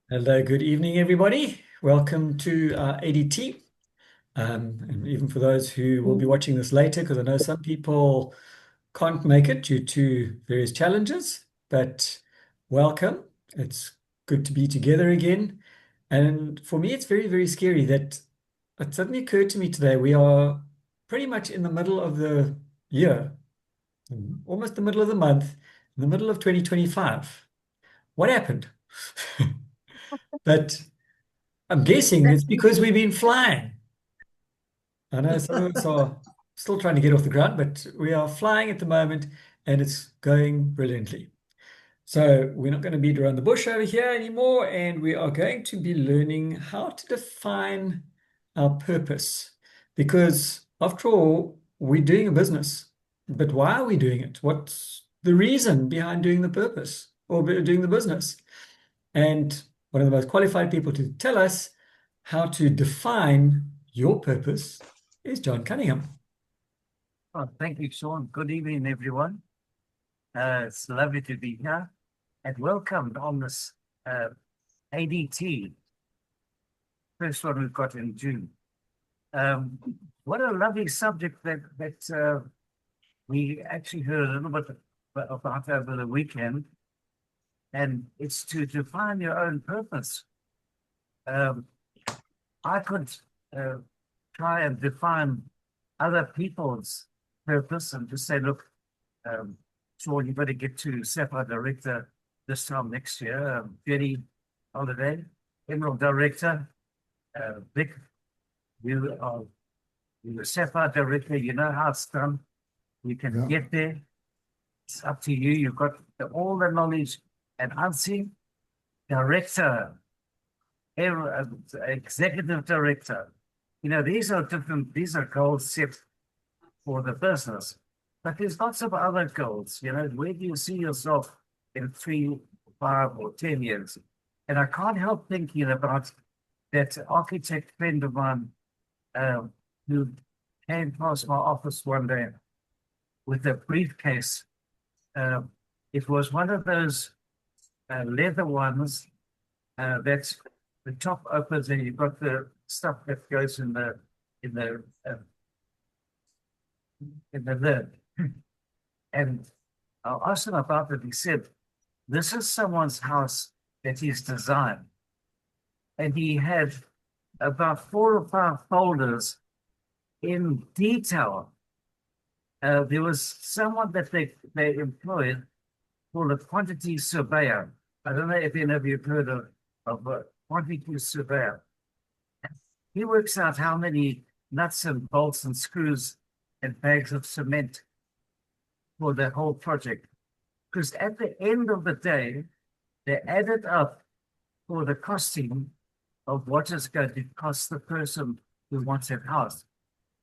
Hello, good evening, everybody. Welcome to ADT. And even for those who will be watching this later, because I know some people can't make it due to various challenges, but welcome. It's good to be together again. And for me, it's very, very scary that it suddenly occurred to me today we are pretty much in the middle of the year, almost the middle of the month, in the middle of 2025. What happened? But I'm guessing it's because we've been flying. I know some of us are still trying to get off the ground, but we are flying at the moment and it's going brilliantly. So we're not going to beat around the bush over here anymore, and we are going to be learning how to define our purpose. Because after all, we're doing a business. But why are we doing it? What's the reason behind doing the purpose or doing the business? And one of the most qualified people to tell us how to define your purpose is John Cunningham. Oh, thank you, Sean. Good evening, everyone. It's lovely to be here and welcome on this ADT, first one we've got in June. Um, what a lovely subject that we actually heard a little bit about over the weekend, and it's to define your own purpose. Um, I could uh, try and define other people's purpose and just say, look, Sean, you better get to Sapphire Director this time next year. Jenny Holiday, Emerald Director. Vic, you are you're a Sapphire Director. You know how it's done. You can get there. It's up to you. You've got all the knowledge. And Ansi, Director, Executive Director. You know, these are different, these are goals set for the business. But there's lots of other goals. You know, where do you see yourself in 3, 5, or 10 years? And I can't help thinking about that architect friend of mine who came past my office one day with a briefcase. It was one of those leather ones that the top opens and you've got the stuff that goes in the uh, in the lid. And I asked him about it. He said, this is someone's house that he's designed. And he had about 4 or 5 folders in detail. There was someone that they employed called a quantity surveyor. I don't know if any of you have heard of a quantity surveyor. He works out how many nuts and bolts and screws and bags of cement for the whole project. Because at the end of the day, they add it up for the costing of what is going to cost the person who wants it housed.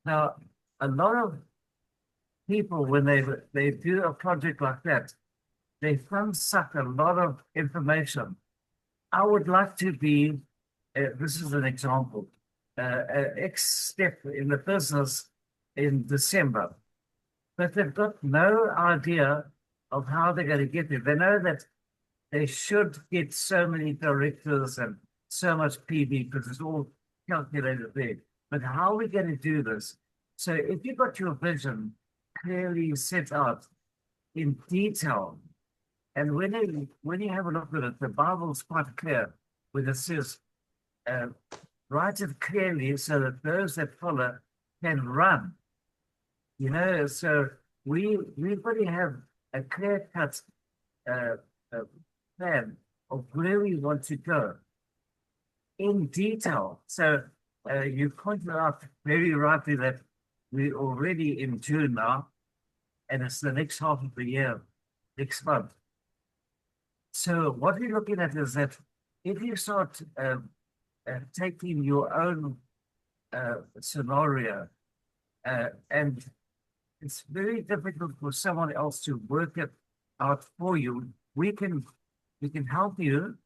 Now, a lot of people, when they do a project like that, they suck a lot of information. I would like to be, this is an example, X step in the business in December, but they've got no idea of how they're going to get there. They know that they should get so many directors and so much PV because it's all calculated there. But how are we going to do this? So if you've got your vision clearly set out in detail, and when you have a look at it, the Bible's quite clear when it says, write it clearly so that those that follow can run. You know, so we've got to have a clear-cut uh, plan of where we want to go in detail. So you pointed out very rightly that we're already in June now, and it's the next half of the year, next month. So what we're looking at is that if you start taking your own scenario, and it's very difficult for someone else to work it out for you. We can help you,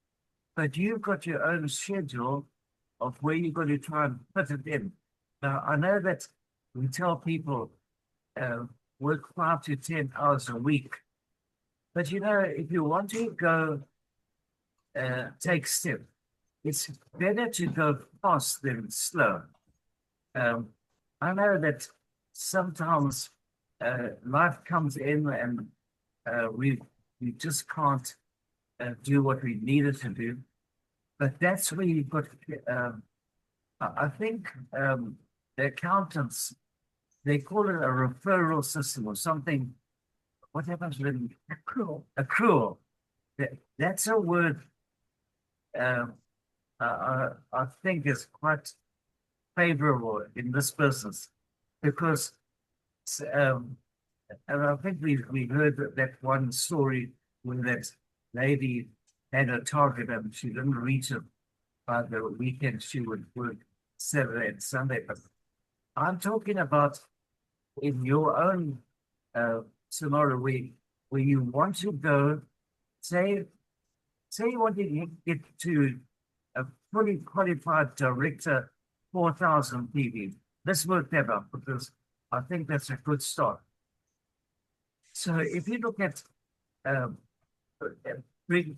but you've got your own schedule of where you're going to try and fit it in. Now, I know that we tell people work 5 to 10 hours a week, but you know, if you want to go take step, it's better to go fast than slow. Um, I know that sometimes life comes in and we just can't do what we needed to do. But that's where you've got, I think the accountants, they call it a referral system or something. What happens when accrual? Accrual. That's a word I think is quite favorable in this business because, um, and I think we heard that one story where that lady had a target and she didn't reach it by the weekend. She would work Saturday and Sunday. But I'm talking about in your own uh, scenario where you want to go, say, say you want to get to a fully qualified director, 4,000 PV. This worked ever because I think that's a good start. So if you look at um, bring,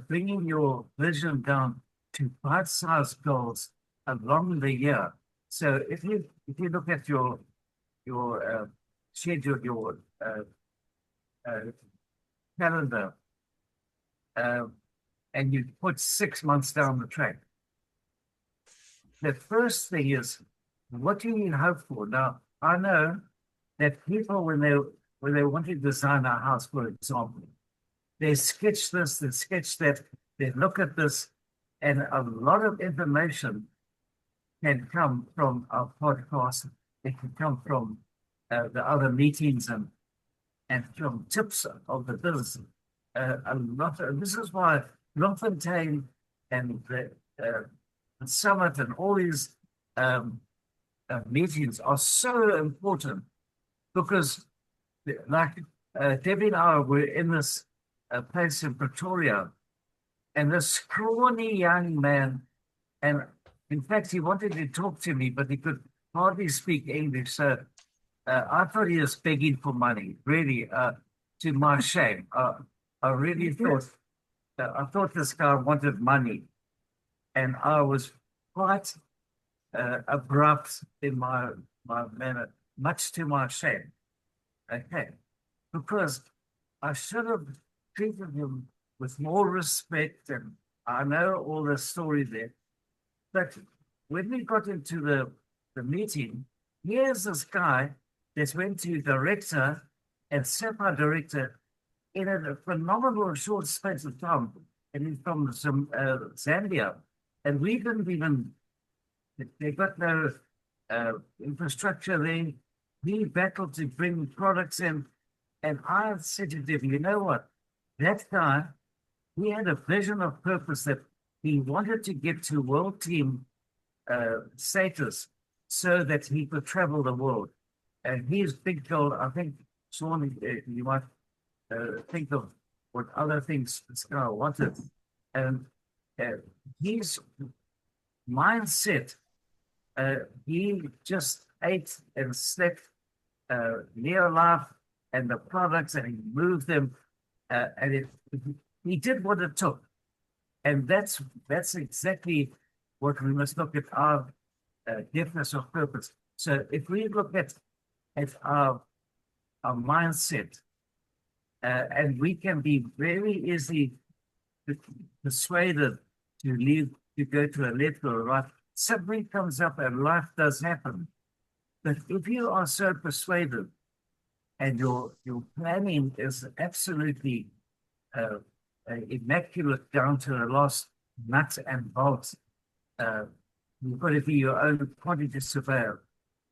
bringing your vision down to bite-sized goals along the year. So if you look at your schedule, your uh, calendar, uh, and you put 6 months down the track, the first thing is, what do you hope for? Now, I know that people, when they want to design a house, for example, they sketch this, they sketch that, they look at this, and a lot of information can come from our podcast. It can come from the other meetings and from tips of the business. A lot of, this is why Bloemfontein and the summit and all these meetings are so important because, like Debbie and I were in this place in Pretoria, and this scrawny young man, and in fact, he wanted to talk to me, but he could hardly speak English. So I thought he was begging for money, really, to my shame. I really thought, I thought this guy wanted money, and I was quite abrupt in my manner, much to my shame. Okay, because I should have treated him with more respect, and I know all the story there. But when we got into the meeting, here's this guy that went to director and SEPA director in a phenomenal short space of time. And he's from some Zambia. And we didn't even, they got no infrastructure there. He battled to bring products in. And I said to him, you know what? That guy, he had a vision of purpose that he wanted to get to world team status so that he could travel the world. And his big goal, I think, Sean, you might think of what other things this guy wanted. And uh, his mindset, he just ate and slept near life and the products, and he moved them, he did what it took. And that's exactly what we must look at our deafness of purpose. So if we look at our mindset, and we can be very easily persuaded to leave, to go to a left or a right. Something comes up and life does happen. But if you are so persuaded and your planning is absolutely immaculate down to the last nut and bolt, you've got to be your own quantity surveyor.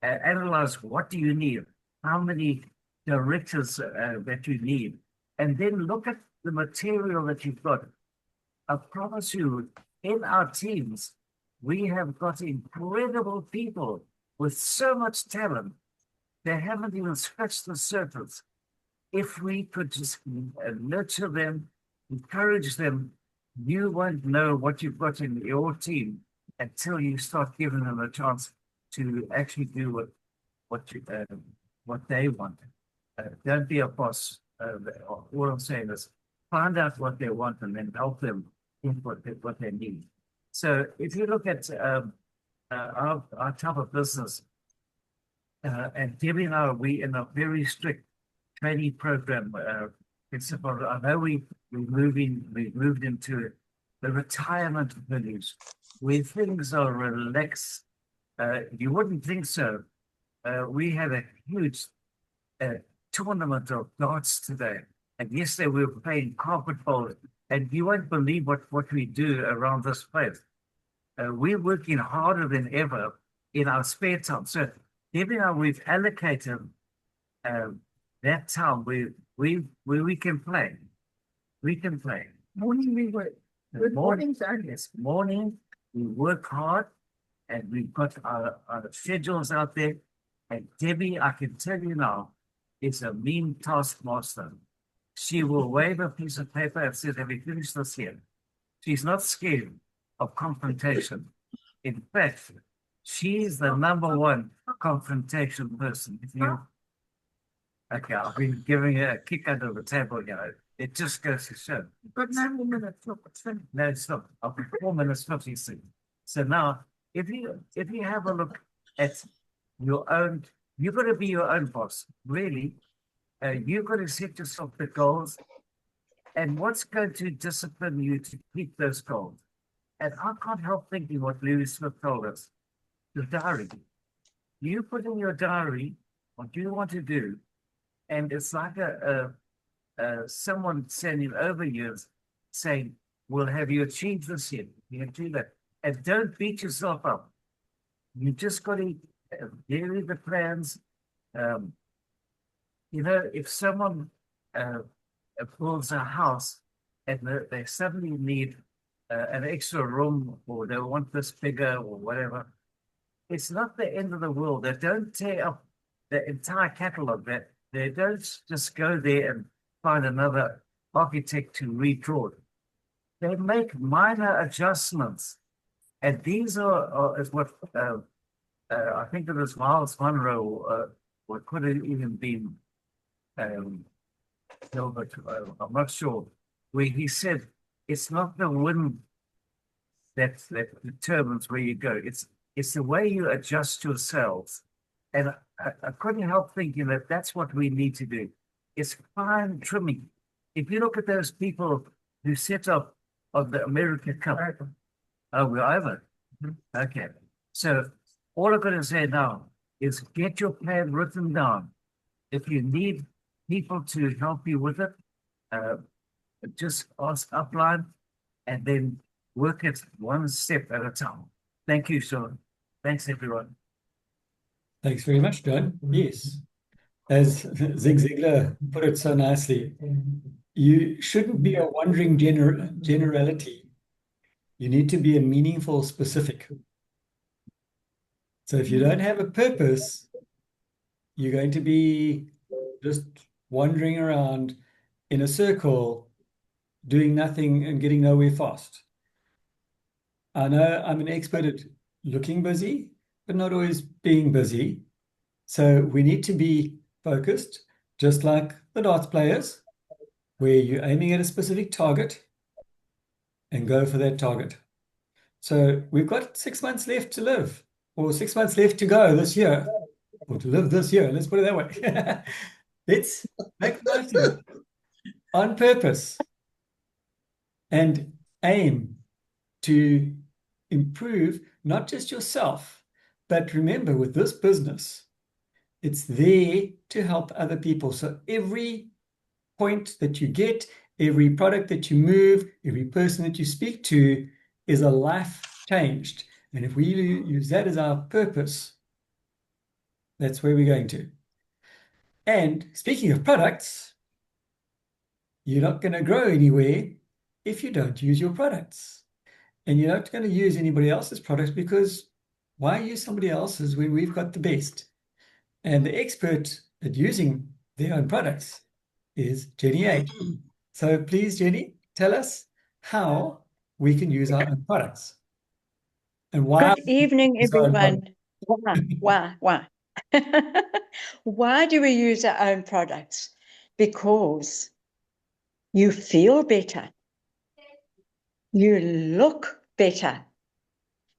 Analyze what do you need, how many directors that you need, and then look at the material that you've got. I promise you, in our teams, we have got incredible people with so much talent. They haven't even scratched the surface. If we could just nurture them, encourage them, you won't know what you've got in your team until you start giving them a chance to actually do what they want. Don't be a boss. All I'm saying is find out what they want and then help them in what they need. So if you look at our type of business, and Debbie and I, we in a very strict training program. Principle. I know we've moved into the retirement village where things are relaxed. You wouldn't think so. We had a huge tournament of darts today, and yesterday we were playing carpet bowling. And you won't believe what we do around this place. We're working harder than ever in our spare time. So even though we've allocated that time where we can play, we can play. Morning we work. Good mornings, Yes, morning we work hard, and we've got our schedules out there. And Debbie, I can tell you now, is a mean taskmaster. She will wave a piece of paper and say, "Have you finished this here?" She's not scared of confrontation. In fact, she's the #1 confrontation person. If you, okay, I've been giving her a kick under the table, you know. It just goes to show. But 9 minutes, look, it's finished. No, it's not. I'll be 4 minutes 56. So now, if you have a look at your own, you've got to be your own boss, really. You've got to set yourself the goals, and what's going to discipline you to keep those goals. And I can't help thinking what Louis Smith told us, the diary. You put in your diary what you want to do, and it's like someone standing over you saying, "Well, have you achieved this yet? You can do that." And don't beat yourself up. You just got to vary the plans. You know, if someone builds a house and they suddenly need an extra room, or they want this bigger or whatever, it's not the end of the world. They don't tear up the entire catalog. They don't just go there and find another architect to redraw it. They make minor adjustments. And these is what I think it was Miles Monroe, or could have even been Gilbert, I'm not sure, where he said, it's not the wind that determines where you go. It's the way you adjust yourselves. And I couldn't help thinking that that's what we need to do. It's fine trimming. If you look at those people who set up on the America Cup, oh, we're over. Okay. So all I'm going to say now is get your plan written down. If you need people to help you with it, just ask upline and then work it one step at a time. Thank you, Sean. Thanks, everyone. Thanks very much, John. Yes. As Zig Ziglar put it so nicely, you shouldn't be a wandering generality. You need to be a meaningful specific. So if you don't have a purpose, you're going to be just wandering around in a circle, doing nothing and getting nowhere fast. I know I'm an expert at looking busy, but not always being busy. So we need to be focused, just like the darts players, where you're aiming at a specific target and go for that target. So we've got 6 months left to live, or 6 months left to go this year, or to live this year. Let's put it that way. Let's make the most of it on purpose and aim to improve not just yourself, but remember, with this business, it's there to help other people. So every point that you get, every product that you move, every person that you speak to is a life changed. And if we use that as our purpose, that's where we're going to. And speaking of products, you're not going to grow anywhere if you don't use your products. And you're not going to use anybody else's products, because why use somebody else's when we've got the best? And the expert at using their own products is Jenny H. So please, Jenny, tell us how we can use our own products. And why? Good evening, everyone. Why? Why do we use our own products? Because you feel better. You look better.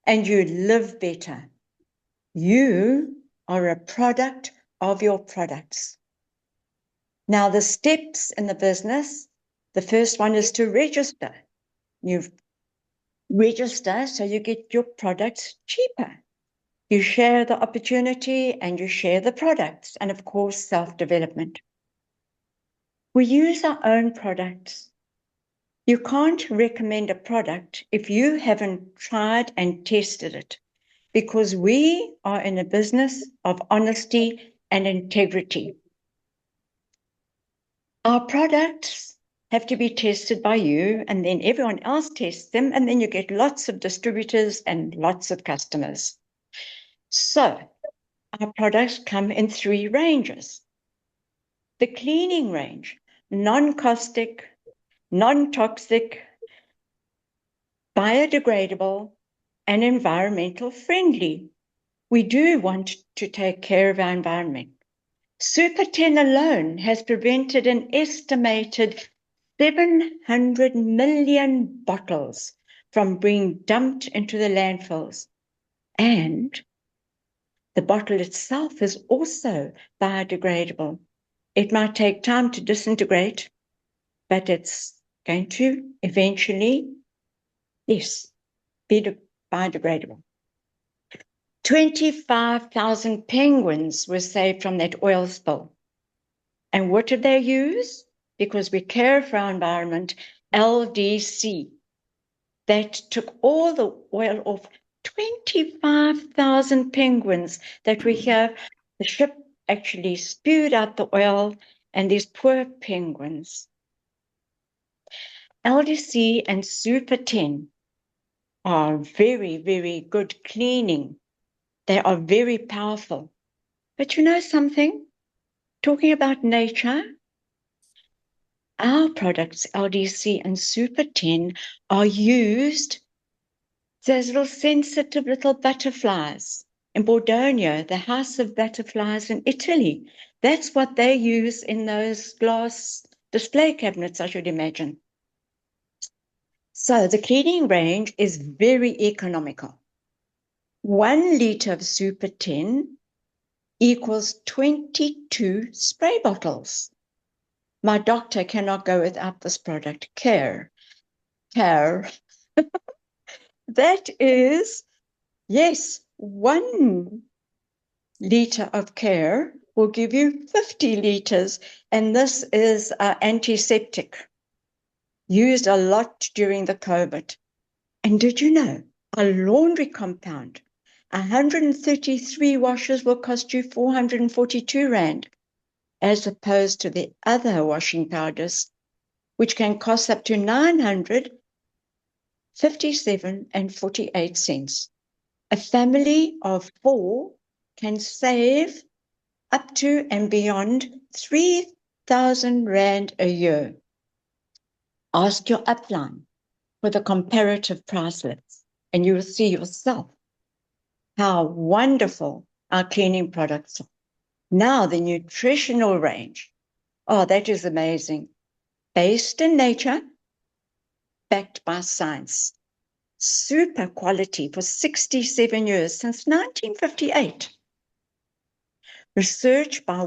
and you live better. You are a product of your products. Now, the steps in the business, the first one is to register. You register so you get your products cheaper. You share the opportunity and you share the products, and of course, self-development. We use our own products. You can't recommend a product if you haven't tried and tested it, because we are in a business of honesty and integrity. Our products have to be tested by you, and then everyone else tests them, and then you get lots of distributors and lots of customers. So our products come in 3 ranges. The cleaning range, non-caustic, non-toxic, biodegradable, and environmental friendly. We do want to take care of our environment. Super 10 alone has prevented an estimated 700 million bottles from being dumped into the landfills. And the bottle itself is also biodegradable. It might take time to disintegrate, but it's going to eventually, yes, be biodegradable. 25,000 penguins were saved from that oil spill. And what did they use? Because we care for our environment, LDC. That took all the oil off 25,000 penguins that were here. The ship actually spewed out the oil, and these poor penguins. LDC and Super 10 are very, very good cleaning. They are very powerful. But you know something? Talking about nature, our products, LDC and Super 10, are used as little sensitive little butterflies. In Bordeaux, the house of butterflies in Italy, that's what they use in those glass display cabinets, I should imagine. So the cleaning range is very economical. 1 liter of Super 10 equals 22 spray bottles. My doctor cannot go without this product. Care. That is, yes, 1 liter of Care will give you 50 liters, and this is antiseptic, used a lot during the COVID. And did you know, a laundry compound, 133 washes will cost you 442 Rand, as opposed to the other washing powders, which can cost up to 957 and 48 cents. A family of 4 can save up to and beyond 3,000 Rand a year. Ask your upline for the comparative price list, and you will see yourself how wonderful our cleaning products are. Now, the nutritional range. Oh, that is amazing. Based in nature, backed by science. Super quality for 67 years, since 1958. Research by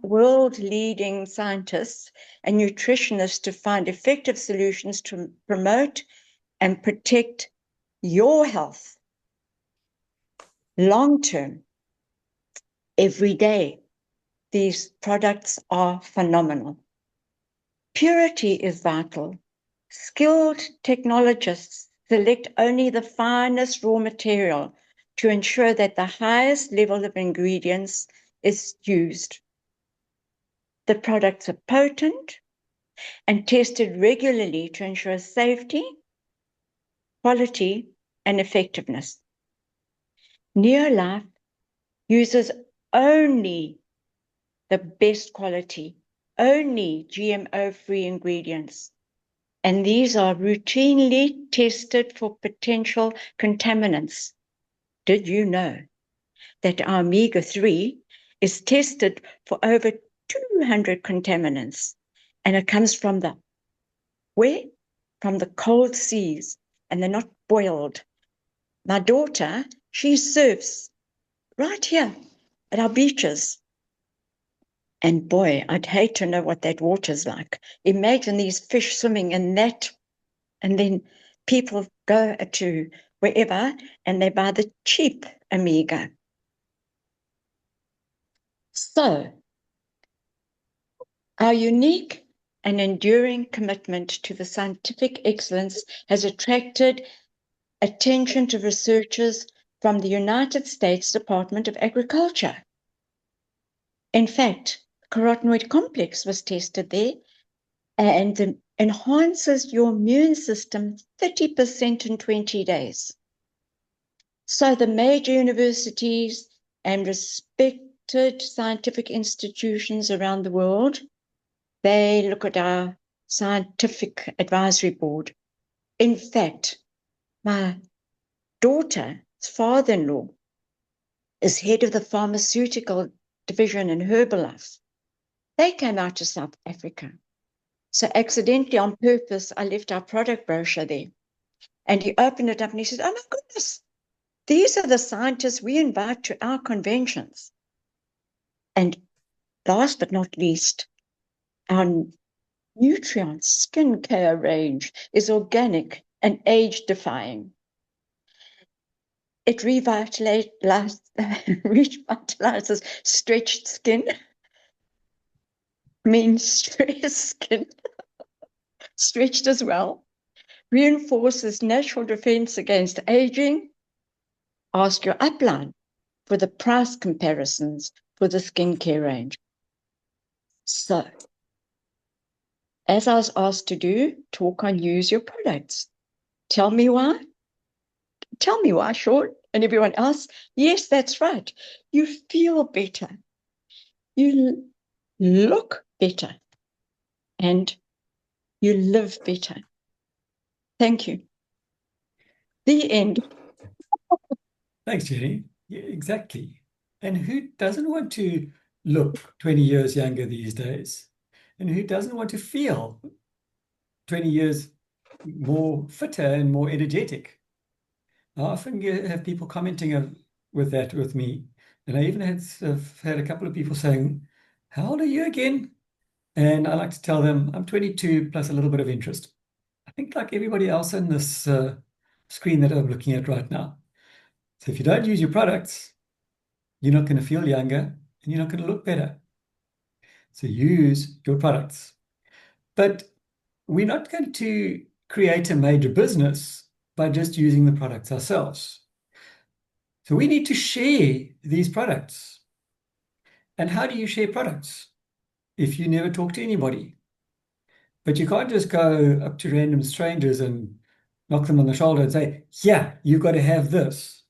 world-leading scientists and nutritionists to find effective solutions to promote and protect your health long-term, every day. These products are phenomenal. Purity is vital. Skilled technologists select only the finest raw material to ensure that the highest level of ingredients is used. The products are potent and tested regularly to ensure safety, quality, and effectiveness. Neolife uses only the best quality, only GMO-free ingredients, and these are routinely tested for potential contaminants. Did you know that our omega-3 is tested for over 200 contaminants, and it comes from where? From the cold seas, and they're not boiled. My daughter, she surfs right here at our beaches. And boy, I'd hate to know what that water's like. Imagine these fish swimming in that, and then people go to wherever and they buy the cheap Omega. So, our unique and enduring commitment to the scientific excellence has attracted attention to researchers from the United States Department of Agriculture. In fact, carotenoid complex was tested there and enhances your immune system 30% in 20 days. So the major universities and respected scientific institutions around the world, they look at our scientific advisory board. In fact, my daughter's father-in-law is head of the pharmaceutical division in Herbalife. They came out to South Africa. So accidentally, on purpose, I left our product brochure there. And he opened it up and he said, oh my goodness, these are the scientists we invite to our conventions. And last but not least, our Nutrient skincare range is organic and age-defying. It revitalizes stretched skin, means stressed skin, stretched as well, reinforces natural defense against aging. Ask your upline for the price comparisons for the skincare range. So, as I was asked to do, talk on use your products. Tell me why. Tell me why, Sean, and everyone else. Yes, that's right. You feel better. You look better. And you live better. Thank you. The end. Thanks, Jenny. Yeah, exactly. And who doesn't want to look 20 years younger these days? And who doesn't want to feel 20 years more fitter and more energetic? I often have people commenting with that with me. And I even have had a couple of people saying, how old are you again? And I like to tell them I'm 22 plus a little bit of interest. I think like everybody else in this screen that I'm looking at right now. So if you don't use your products, you're not going to feel younger and you're not going to look better. So use your products. But we're not going to create a major business by just using the products ourselves. So we need to share these products. And how do you share products if you never talk to anybody? But you can't just go up to random strangers and knock them on the shoulder and say, yeah, you've got to have this.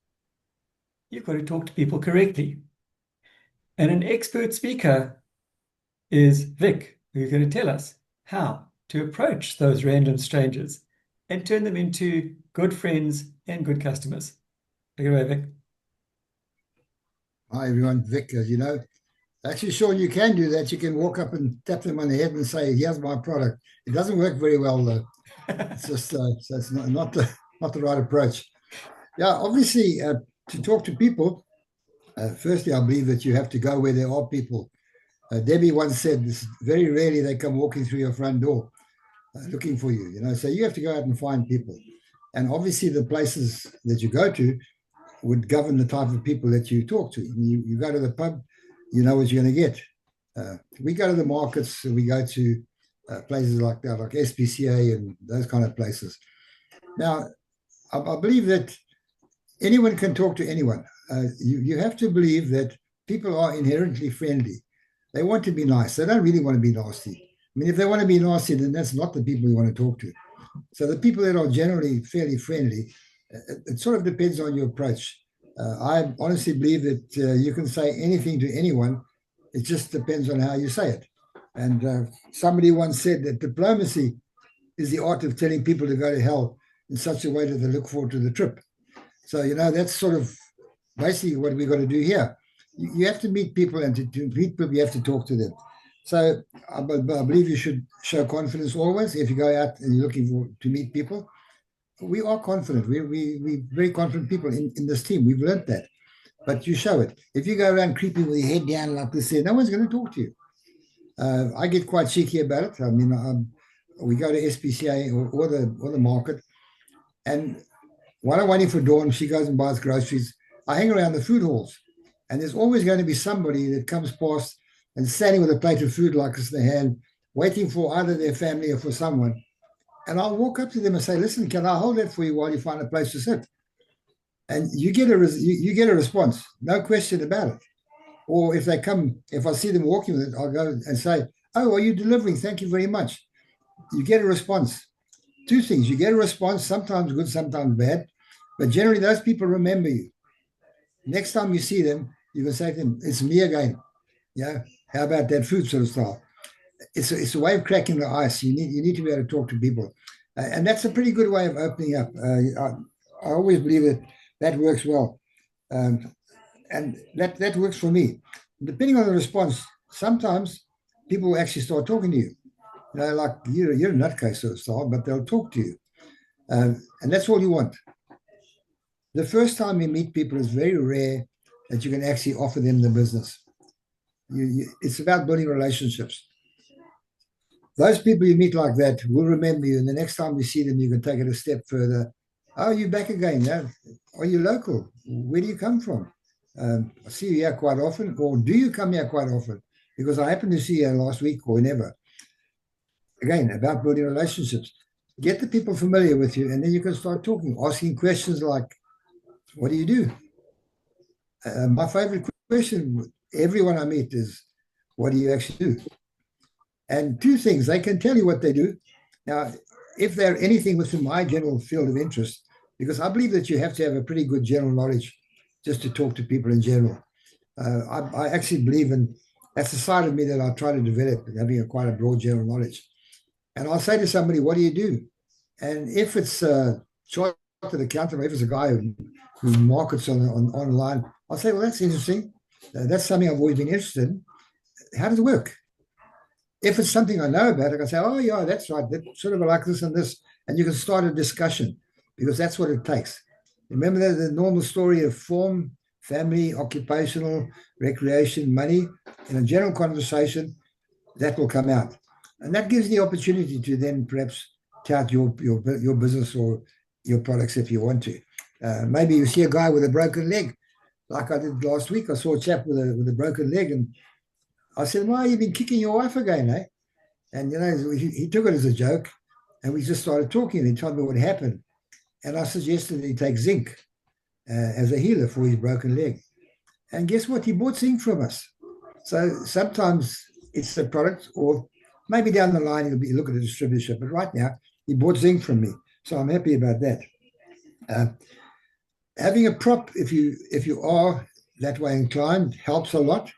You've got to talk to people correctly. And an expert speaker is Vic, who's going to tell us how to approach those random strangers and turn them into good friends and good customers. Take it away, Vic. Hi, everyone. Vic, as you know. Actually, Sean, you can do that. You can walk up and tap them on the head and say, here's my product. It doesn't work very well, though. It's just, so it's not the right approach. Yeah, obviously, to talk to people, firstly, I believe that you have to go where there are people. Debbie once said, this very rarely they come walking through your front door looking for you, so you have to go out and find people. And obviously, the places that you go to would govern the type of people that you talk to. You go to the pub, you know what you're going to get. We go to the markets, we go to places like that, like SPCA and those kind of places. Now, I believe that anyone can talk to anyone. You have to believe that people are inherently friendly. They want to be nice. They don't really want to be nasty. I mean, if they want to be nasty, then that's not the people you want to talk to. So the people that are generally fairly friendly, it sort of depends on your approach. I honestly believe that you can say anything to anyone. It just depends on how you say it. And somebody once said that diplomacy is the art of telling people to go to hell in such a way that they look forward to the trip. So, that's sort of basically what we've got to do here. You have to meet people, and to meet people, you have to talk to them. So I believe you should show confidence always if you go out and you're looking to meet people. we are confident. We're very confident people in this team. We've learned that. But you show it. If you go around creeping with your head down like this, no one's going to talk to you. I get quite cheeky about it. I mean, we go to SPCA or the market, and while I'm waiting for Dawn, she goes and buys groceries. I hang around the food halls, and there's always going to be somebody that comes past and standing with a plate of food like this in their hand, waiting for either their family or for someone. And I'll walk up to them and say, "Listen, can I hold that for you while you find a place to sit?" And you get a response, no question about it. Or if I see them walking with it, I'll go and say, "Oh, are you delivering? Thank you very much." You get a response. Two things: you get a response, sometimes good, sometimes bad, but generally those people remember you. Next time you see them, you can say to them, "It's me again. Yeah, how about that food sort of style?" It's a way of cracking the ice. You need to be able to talk to people, and that's a pretty good way of opening up. I always believe that works well, and that works for me. Depending on the response, sometimes people will actually start talking to you. Like you're a nutcase sort of style, but they'll talk to you, and that's all you want. The first time you meet people is very rare that you can actually offer them the business. It's about building relationships. Those people you meet like that will remember you, and the next time you see them, you can take it a step further. "Oh, you back again? Yeah. Are you local? Where do you come from? I see you here quite often, or do you come here quite often? Because I happened to see you last week or whenever." Again, about building relationships. Get the people familiar with you, and then you can start talking, asking questions like, "What do you do?" My favorite question, everyone I meet, is, "What do you actually do?" And two things: they can tell you what they do. Now, if they're anything within my general field of interest, because I believe that you have to have a pretty good general knowledge just to talk to people in general. I actually believe in, that's the side of me that I try to develop, having quite a broad general knowledge. And I'll say to somebody, "What do you do?" And if it's a chartered accountant, or if it's a guy who markets online, I'll say, "Well, that's interesting. That's something I've always been interested in. How does it work?" If it's something I know about, I can say, "Oh, yeah, that's right. That's sort of like this and this." And you can start a discussion, because that's what it takes. Remember the normal story of form, family, occupational, recreation, money. In a general conversation, that will come out. And that gives the opportunity to then perhaps tout your business or your products if you want to. Maybe you see a guy with a broken leg, like I did last week. I saw a chap with a broken leg, and I said, "Why, you've been kicking your wife again, eh?" And, he took it as a joke, and we just started talking, and he told me what happened. And I suggested that he take zinc as a healer for his broken leg. And guess what? He bought zinc from us. So sometimes it's the product, or maybe down the line he'll look at a distributorship. But right now, he bought zinc from me. So I'm happy about that. Having a prop, if you are that way inclined, helps a lot.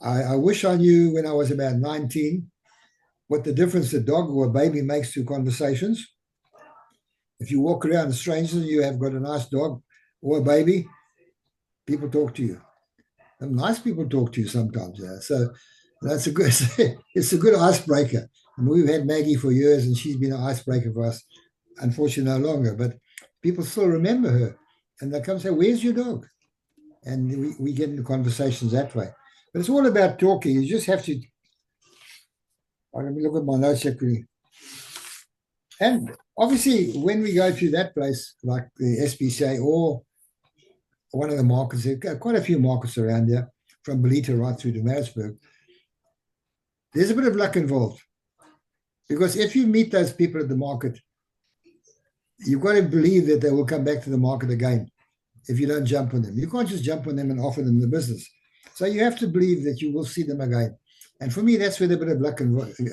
I wish I knew when I was about 19 what the difference a dog or a baby makes to conversations. If you walk around with strangers and you have got a nice dog or a baby, people talk to you. And nice people talk to you sometimes. Yeah. So that's it's a good icebreaker. And we've had Maggie for years, and she's been an icebreaker for us. Unfortunately, no longer, but people still remember her. And they come and say, "Where's your dog?" And we get into conversations that way. But it's all about talking. You just have to. Let me look at my notes quickly. And obviously, when we go to that place, like the SPCA or one of the markets, there are quite a few markets around here, from Belita right through to Maritzburg, there's a bit of luck involved. Because if you meet those people at the market, you've got to believe that they will come back to the market again if you don't jump on them. You can't just jump on them and offer them the business. So you have to believe that you will see them again. And for me, that's where the bit of luck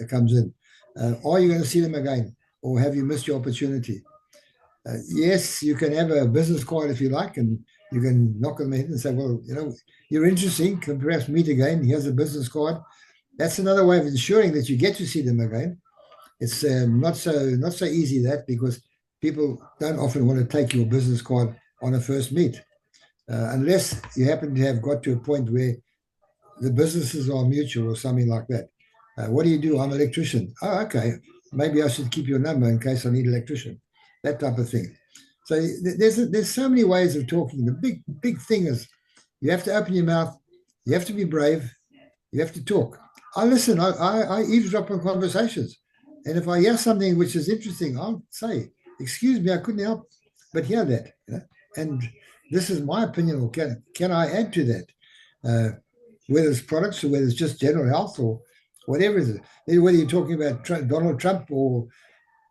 comes in. Are you going to see them again? Or have you missed your opportunity? Yes, you can have a business card if you like, and you can knock on the head and say, "Well, you're interesting, can perhaps meet again. Here's a business card." That's another way of ensuring that you get to see them again. It's not so easy, that, because people don't often want to take your business card on a first meet, unless you happen to have got to a point where the businesses are mutual or something like that. What do you do? I'm an electrician. Oh, okay. maybe I should keep your number in case I need an electrician, that type of thing. So there's so many ways of talking. The big thing is you have to open your mouth, you have to be brave, you have to talk. I listen, I eavesdrop on conversations. And if I hear something which is interesting, I'll say, excuse me, I couldn't help but hear that. You know? And this is my opinion, or can I add to that? Whether it's products or whether it's just general health or whatever it is. Whether you're talking about Donald Trump or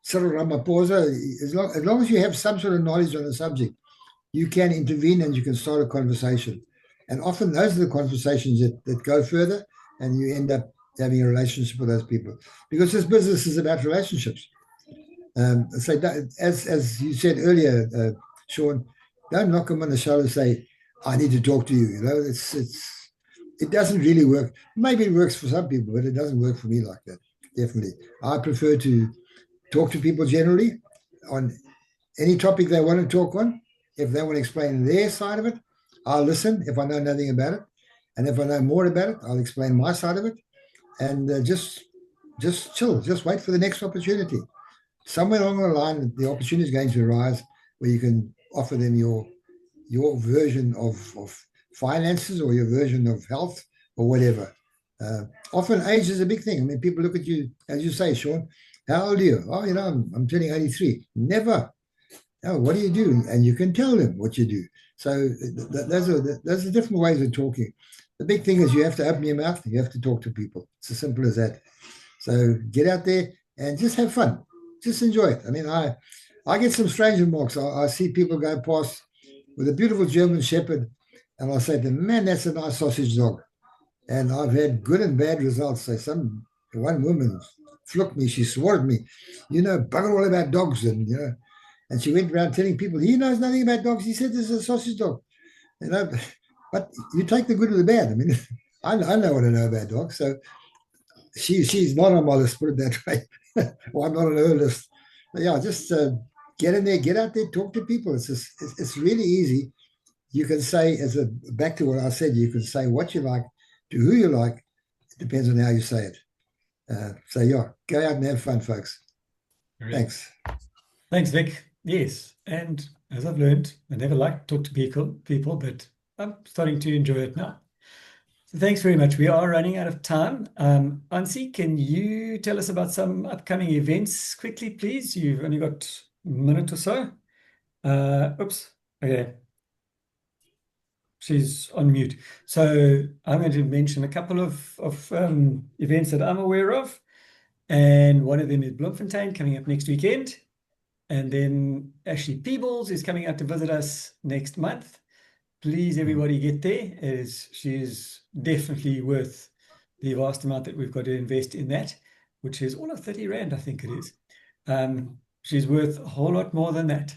Cyril Ramaphosa, as long as you have some sort of knowledge on the subject, you can intervene and you can start a conversation. And often those are the conversations that go further and you end up having a relationship with those people. Because this business is about relationships. So as you said earlier, Sean, don't knock them on the shoulder and say, I need to talk to you. You know, it doesn't really work. Maybe it works for some people, but it doesn't work for me like that. Definitely. I prefer to talk to people generally on any topic they want to talk on. If they want to explain their side of it, I'll listen if I know nothing about it. And if I know more about it, I'll explain my side of it. And just chill, just wait for the next opportunity. Somewhere along the line, the opportunity is going to arise where you can offer them your version of finances or your version of health or whatever. Often age is a big thing. I mean, people look at you, as you say, Sean, how old are you? Oh, you know, I'm turning 83. Never. Oh, what do you do? And you can tell them what you do. So those are different ways of talking. The big thing is you have to open your mouth. You have to talk to people. It's as simple as that. So get out there and just have fun. Just enjoy it. I mean, I get some strange remarks. I see people go past with a beautiful German Shepherd, and I say to them, man, that's a nice sausage dog. And I've had good and bad results. So one woman flooked me. She swore at me, you know, bugger all about dogs. And, you know, and she went around telling people, he knows nothing about dogs. He said this is a sausage dog. You know, but you take the good or the bad. I mean, I know what I know about dogs. So she's not on my list, put it that way. Well, I'm not on her list. But yeah, just get in there, get out there, talk to people. It's really easy. You can say, back to what I said, you can say what you like to who you like. It depends on how you say it. So yeah, go out and have fun, folks. Great. Thanks. Thanks, Vic. Yes, and as I've learned, I never liked to talk to people, but I'm starting to enjoy it now. So thanks very much. We are running out of time. Ansi, can you tell us about some upcoming events quickly, please? You've only got a minute or so. Oops. Okay. She's on mute. So I'm going to mention a couple of events that I'm aware of. And one of them is Bloemfontein coming up next weekend. And then Ashley Peebles is coming out to visit us next month. Please, everybody, get there. She's definitely worth the vast amount that we've got to invest in that, which is all of 30 Rand, I think it is. She's worth a whole lot more than that.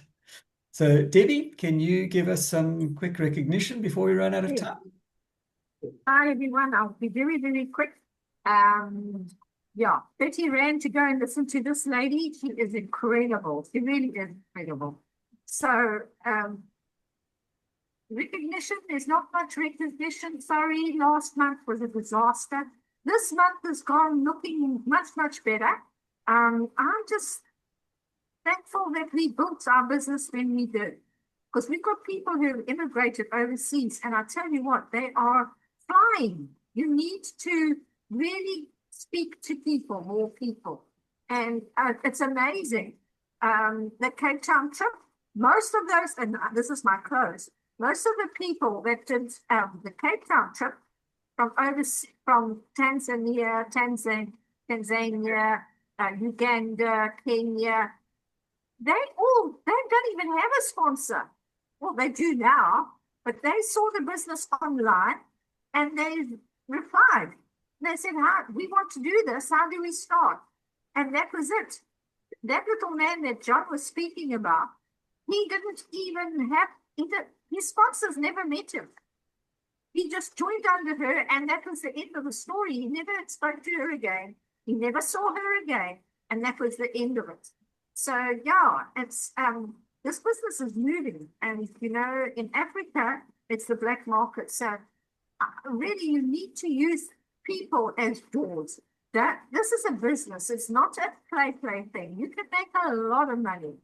So, Debbie, can you give us some quick recognition before we run out of time? Hi, everyone. I'll be very, very quick. Yeah, 30 Rand to go and listen to this lady. She is incredible. She really is incredible. So, recognition, there's not much recognition. Sorry, last month was a disaster. This month has gone looking much, much better. I'm just thankful that we built our business when we did. Because we've got people who have immigrated overseas, and I tell you what, they are flying. You need to really speak to people, more people. And it's amazing. The Cape Town trip, most of those, and this is my close, most of the people that did the Cape Town trip from overseas, from Tanzania, Uganda, Kenya, they don't even have a sponsor. Well, they do now, but they saw the business online and they replied. They said, we want to do this. How do we start? And that was it. That little man that John was speaking about, he didn't even have, his sponsors never met him. He just joined under her, and that was the end of the story. He never spoke to her again. He never saw her again, and that was the end of it. So, yeah, it's this business is moving. And, you know, in Africa, it's the black market. So, really, you need to use people as doors. this is a business. It's not a play thing. You can make a lot of money.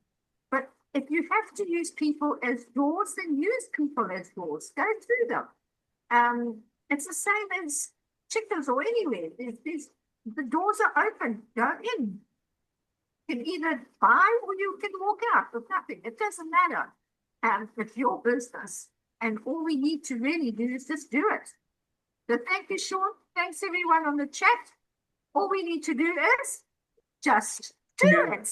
But if you have to use people as doors, then use people as doors. Go through them. It's the same as chickens or anywhere. The doors are open. Go in. You can either buy or you can walk out with nothing. It doesn't matter. It's your business. And all we need to really do is just do it. So thank you, Sean. Thanks everyone on the chat. All we need to do is just do it.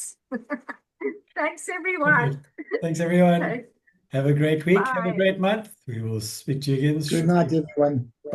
Thanks everyone. Thanks everyone. Okay. Have a great week. Have a Bye. great month. We will speak to you again Good shortly. night, everyone. Bye.